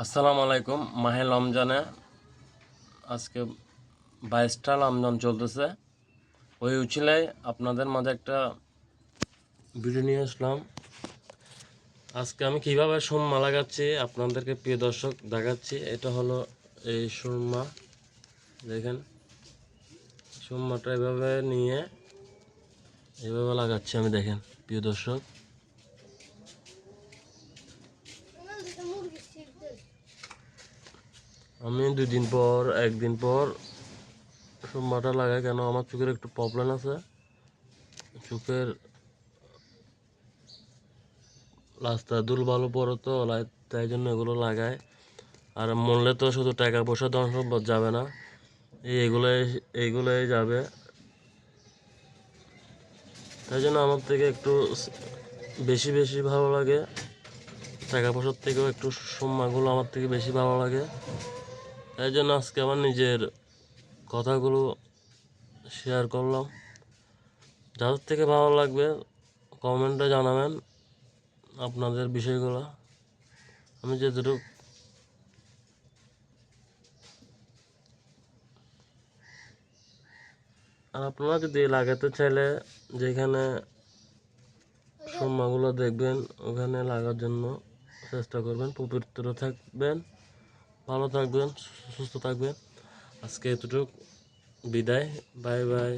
আসসালামু আলাইকুম। মাহে রমজানে আজকে 22টা রমজান চলতেছে। ওই উচিলে আপনাদের মাঝে একটা ভিডিও নিয়ে আসলাম। আজকে আমি কিভাবে সুরমা লাগাচ্ছি আপনাদেরকে প্রিয় দর্শক দেখাচ্ছি। এটা হলো এই সুরমা, দেখেন সুরমাটা এভাবে নিয়ে এভাবে লাগাচ্ছি আমি, দেখেন প্রিয় দর্শক। আমি একদিন পর সুরমাটা লাগাই, কেন আমার চোখের একটু প্রবলেম আছে, চোখের রাস্তায় ধুল ভালো পড়ে তো, তাই জন্য এগুলো লাগায়। আর মরলে তো শুধু টাকা পয়সা ধন সম্পদ যাবে না, এইগুলোই যাবে। তাই জন্য আমার থেকে একটু বেশি বেশি ভালো লাগে, টাকা পয়সার থেকেও একটু সম্মানগুলো আমার থেকে বেশি ভালো লাগে। তাই জন্য আজকে আমার নিজের কথাগুলো শেয়ার করলাম। যাদের থেকে ভালো লাগবে কমেন্টে জানাবেন আপনাদের বিষয়গুলো। আমি যেটুকু আর আপনারা যদি লাগাতে চাইলে যেখানে সুরমাগুলো দেখবেন ওখানে লাগার জন্য চেষ্টা করবেন। পবিত্র থাকবেন, ভালো থাকবেন, সুস্থ থাকবেন। আজকে এতটুকু বিদায়, বাই বাই।